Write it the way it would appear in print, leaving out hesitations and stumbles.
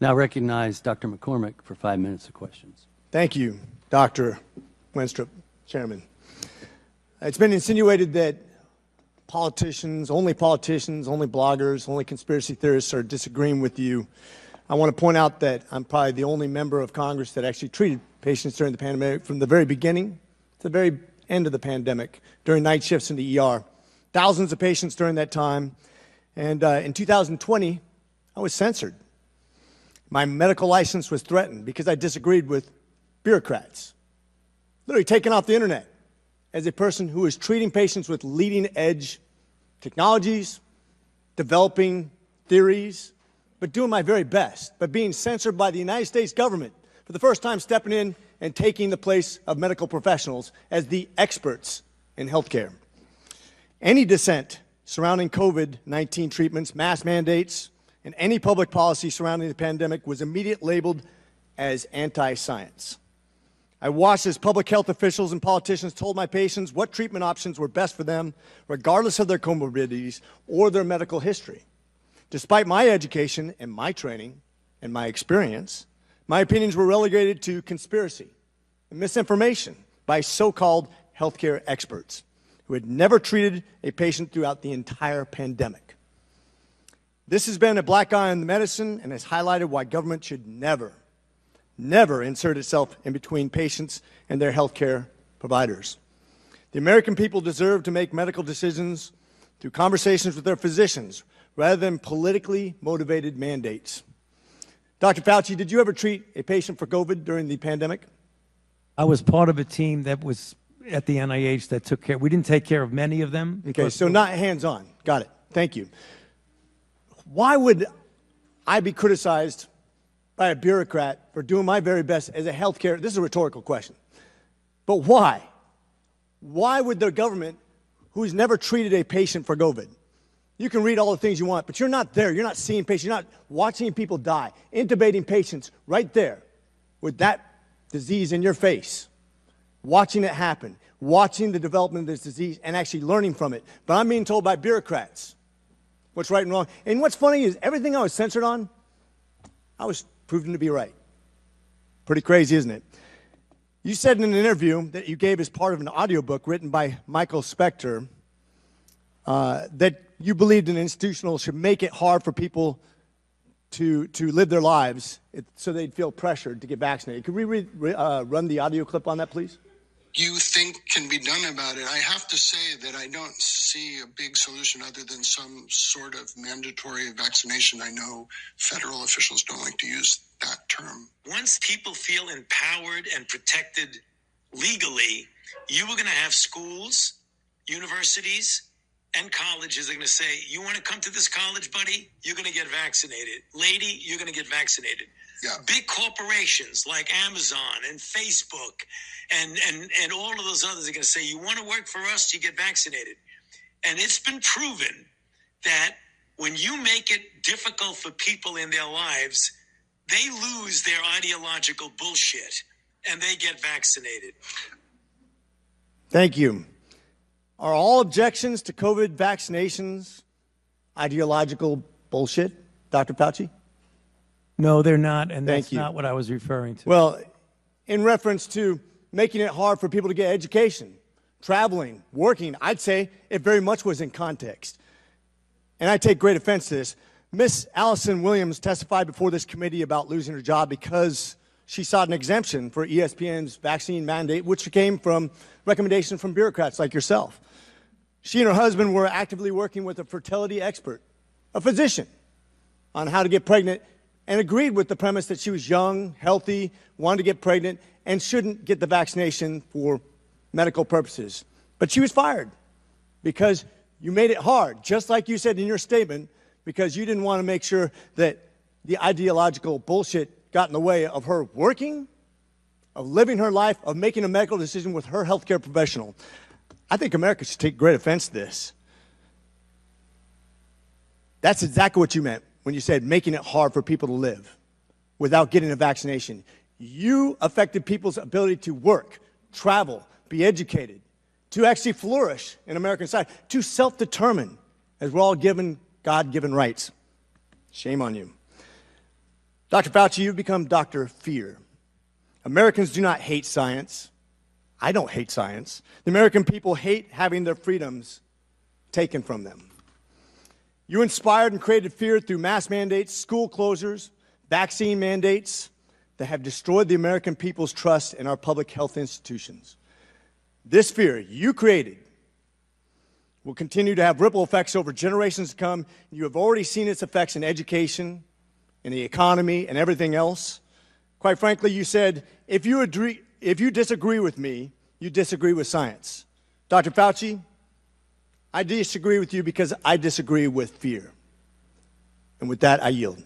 Now recognize Dr. McCormick for 5 minutes of questions. Thank you, Dr. Wenstrup, Chairman. It's been insinuated that politicians, only bloggers, only conspiracy theorists are disagreeing with you. I want to point out that I'm probably the only member of Congress that actually treated patients during the pandemic from the very beginning to the very end of the pandemic, during night shifts in the ER. Thousands of patients during that time. And in 2020, I was censored. My medical license was threatened because I disagreed with bureaucrats. Literally taken off the internet as a person who was treating patients with leading-edge technologies, developing theories, but doing my very best, but being censored by the United States government for the first time, stepping in and taking the place of medical professionals as the experts in healthcare. Any dissent surrounding COVID-19 treatments, mask mandates, and any public policy surrounding the pandemic was immediately labeled as anti-science. I watched as public health officials and politicians told my patients what treatment options were best for them, regardless of their comorbidities or their medical history. Despite my education and my training and my experience, my opinions were relegated to conspiracy and misinformation by so-called healthcare experts who had never treated a patient throughout the entire pandemic. This has been a black eye on the medicine and has highlighted why government should never insert itself in between patients and their healthcare providers. The American people deserve to make medical decisions through conversations with their physicians rather than politically motivated mandates. Dr. Fauci, did you ever treat a patient for COVID during the pandemic? I was part of a team that was at the NIH that took care. We didn't take care of many of them. Okay, so not hands-on. Got it. Thank you. Why would I be criticized by a bureaucrat for doing my very best as a healthcare? This is a rhetorical question. But why? Why would the government, who's never treated a patient for COVID, you can read all the things you want, but you're not there. You're not seeing patients. You're not watching people die, intubating patients right there with that disease in your face, watching it happen, watching the development of this disease and actually learning from it. But I'm being told by bureaucrats what's right and wrong. And what's funny is everything I was censored on, I was proven to be right. Pretty crazy, isn't it? You said in an interview that you gave as part of an audiobook written by Michael Spector that you believed an institutional should make it hard for people to live their lives so they'd feel pressured to get vaccinated. Could we run the audio clip on that, please? You think can be done about it. I have to say that I don't see a big solution other than some sort of mandatory vaccination. I know federal officials don't like to use that term. Once people feel empowered and protected legally, you are going to have schools, universities, and colleges are going to say, you want to come to this college, buddy? You're going to get vaccinated. Lady, you're going to get vaccinated. Yeah. Big corporations like Amazon and Facebook and all of those others are going to say, you want to work for us, you get vaccinated. And it's been proven that when you make it difficult for people in their lives, they lose their ideological bullshit and they get vaccinated. Thank you. Are all objections to COVID vaccinations ideological bullshit, Dr. Fauci? No, they're not, and Thank that's you. not what I was referring to. Well, in reference to making it hard for people to get education, traveling, working, I'd say it very much was in context. And I take great offense to this. Miss Allison Williams testified before this committee about losing her job because she sought an exemption for ESPN's vaccine mandate, which came from recommendation from bureaucrats like yourself. She and her husband were actively working with a fertility expert, a physician, on how to get pregnant, and agreed with the premise that she was young, healthy, wanted to get pregnant, and shouldn't get the vaccination for medical purposes. But she was fired because you made it hard, just like you said in your statement, because you didn't want to make sure that the ideological bullshit got in the way of her working, of living her life, of making a medical decision with her healthcare professional. I think America should take great offense to this. That's exactly what you meant when you said making it hard for people to live without getting a vaccination. You affected people's ability to work, travel, be educated, to actually flourish in American society, to self-determine, as we're all given God-given rights. Shame on you. Dr. Fauci, you've become Dr. Fear. Americans do not hate science. I don't hate science. The American people hate having their freedoms taken from them. You inspired and created fear through mass mandates, school closures, vaccine mandates that have destroyed the American people's trust in our public health institutions. This fear you created will continue to have ripple effects over generations to come. You have already seen its effects in education, in the economy, and everything else. Quite frankly, you said, if you disagree with me, you disagree with science. Dr. Fauci, I disagree with you because I disagree with fear. And with that, I yield.